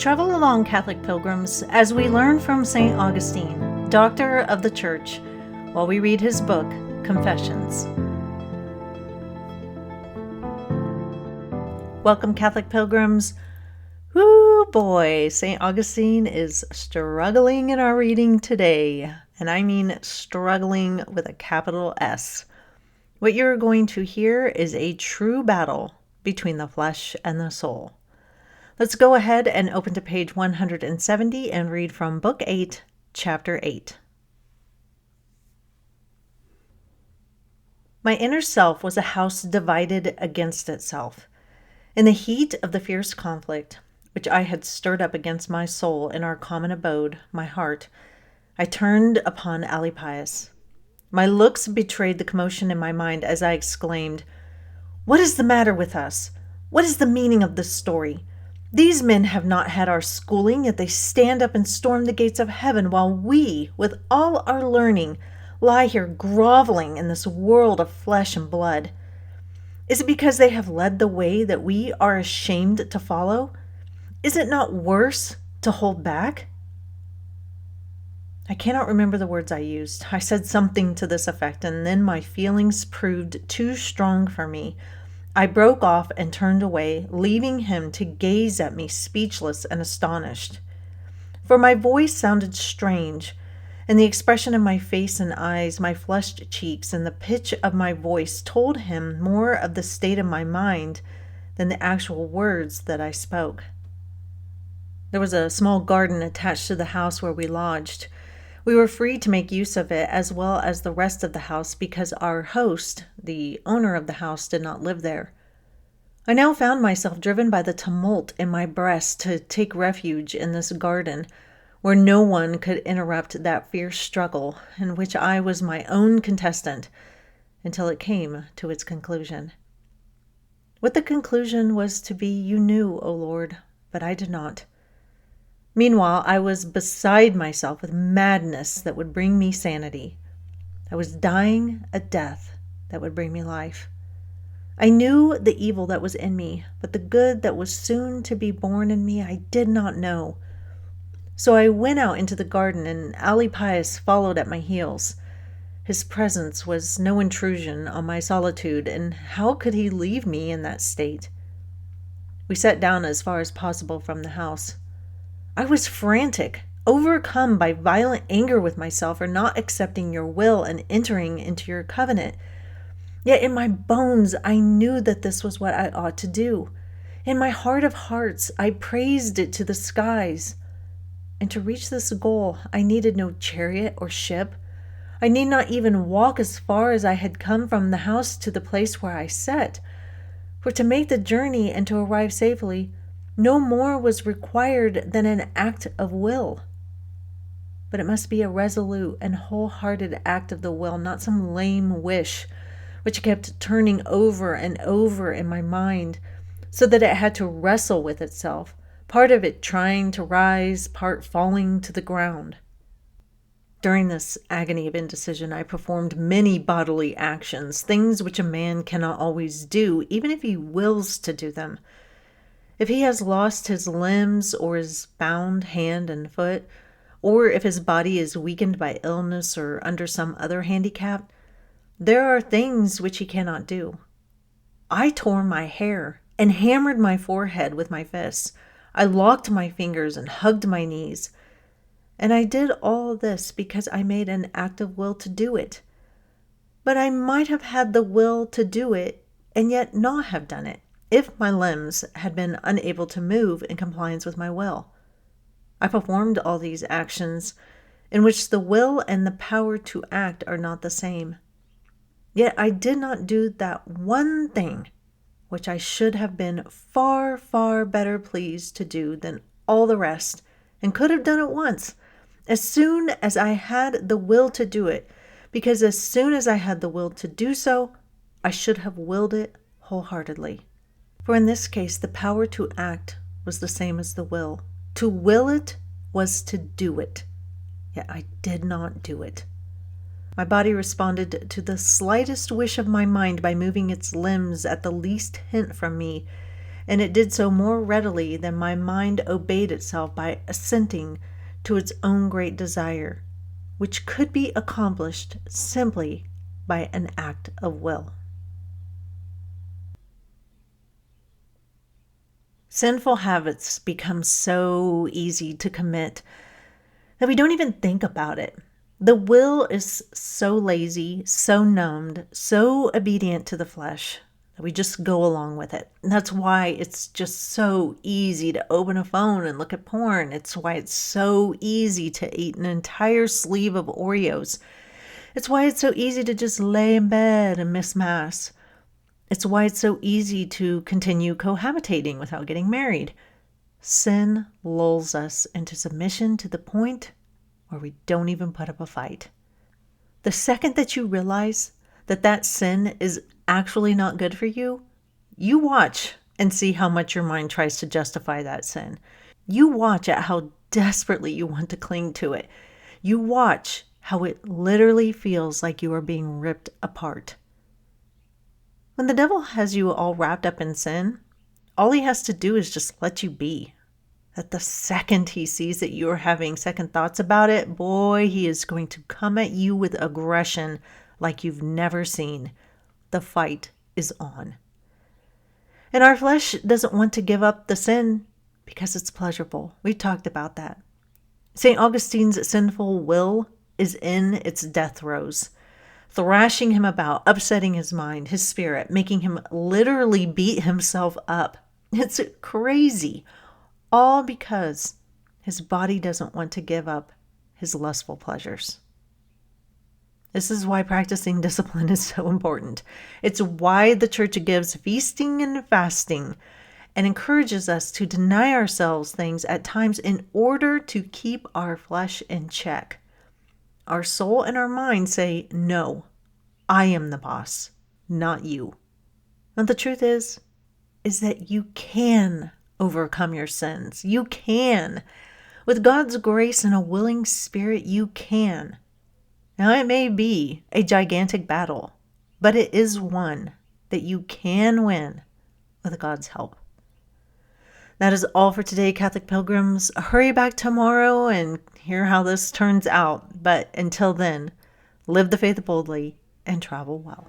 Travel along, Catholic pilgrims, as we learn from St. Augustine, Doctor of the Church, while we read his book, Confessions. Welcome, Catholic pilgrims. Woo boy, St. Augustine is struggling in our reading today, and I mean struggling with a capital S. What you're going to hear is a true battle between the flesh and the soul. Let's go ahead and open to page 170 and read from Book 8, Chapter 8. My inner self was a house divided against itself. In the heat of the fierce conflict, which I had stirred up against my soul in our common abode, my heart, I turned upon Alypius. My looks betrayed the commotion in my mind as I exclaimed, "What is the matter with us? What is the meaning of this story? These men have not had our schooling, yet they stand up and storm the gates of heaven, while we, with all our learning, lie here groveling in this world of flesh and blood. Is it because they have led the way that we are ashamed to follow? Is it not worse to hold back?" I cannot remember the words I used. I said something to this effect, and then my feelings proved too strong for me. I broke off and turned away, leaving him to gaze at me speechless and astonished. For my voice sounded strange, and the expression of my face and eyes, my flushed cheeks, and the pitch of my voice told him more of the state of my mind than the actual words that I spoke. There was a small garden attached to the house where we lodged. We were free to make use of it as well as the rest of the house because our host, the owner of the house, did not live there. I now found myself driven by the tumult in my breast to take refuge in this garden, where no one could interrupt that fierce struggle in which I was my own contestant until it came to its conclusion. What the conclusion was to be you knew, O Lord, but I did not. Meanwhile, I was beside myself with madness that would bring me sanity. I was dying a death that would bring me life. I knew the evil that was in me, but the good that was soon to be born in me I did not know. So I went out into the garden, and Alypius followed at my heels. His presence was no intrusion on my solitude, and how could he leave me in that state? We sat down as far as possible from the house. I was frantic, overcome by violent anger with myself for not accepting your will and entering into your covenant. Yet in my bones I knew that this was what I ought to do. In my heart of hearts I praised it to the skies. And to reach this goal I needed no chariot or ship. I need not even walk as far as I had come from the house to the place where I sat. For to make the journey and to arrive safely, no more was required than an act of will. But it must be a resolute and wholehearted act of the will, not some lame wish, which kept turning over and over in my mind, so that it had to wrestle with itself, part of it trying to rise, part falling to the ground. During this agony of indecision, I performed many bodily actions, things which a man cannot always do, even if he wills to do them. If he has lost his limbs or is bound hand and foot, or if his body is weakened by illness or under some other handicap, there are things which he cannot do. I tore my hair and hammered my forehead with my fists. I locked my fingers and hugged my knees. And I did all this because I made an act of will to do it. But I might have had the will to do it and yet not have done it, if my limbs had been unable to move in compliance with my will. I performed all these actions in which the will and the power to act are not the same. Yet I did not do that one thing which I should have been far, far better pleased to do than all the rest, and could have done it once, as soon as I had the will to do it, because as soon as I had the will to do so, I should have willed it wholeheartedly. For in this case, the power to act was the same as the will. To will it was to do it. Yet I did not do it. My body responded to the slightest wish of my mind by moving its limbs at the least hint from me, and it did so more readily than my mind obeyed itself by assenting to its own great desire, which could be accomplished simply by an act of will. Sinful habits become so easy to commit that we don't even think about it. The will is so lazy, so numbed, so obedient to the flesh that we just go along with it. And that's why it's just so easy to open a phone and look at porn. It's why it's so easy to eat an entire sleeve of Oreos. It's why it's so easy to just lay in bed and miss Mass. It's why it's so easy to continue cohabitating without getting married. Sin lulls us into submission to the point where we don't even put up a fight. The second that you realize that that sin is actually not good for you, you watch and see how much your mind tries to justify that sin. You watch at how desperately you want to cling to it. You watch how it literally feels like you are being ripped apart. When the devil has you all wrapped up in sin, all he has to do is just let you be. That the second he sees that you are having second thoughts about it, boy, he is going to come at you with aggression like you've never seen. The fight is on. And our flesh doesn't want to give up the sin because it's pleasurable. We talked about that. St. Augustine's sinful will is in its death throes, thrashing him about, upsetting his mind, his spirit, making him literally beat himself up. It's crazy. All because his body doesn't want to give up his lustful pleasures. This is why practicing discipline is so important. It's why the church gives feasting and fasting and encourages us to deny ourselves things at times in order to keep our flesh in check. Our soul and our mind say, no, I am the boss, not you. And the truth is that you can overcome your sins. You can. With God's grace and a willing spirit, you can. Now, it may be a gigantic battle, but it is one that you can win with God's help. That is all for today, Catholic Pilgrims. Hurry back tomorrow and hear how this turns out. But until then, live the faith boldly and travel well.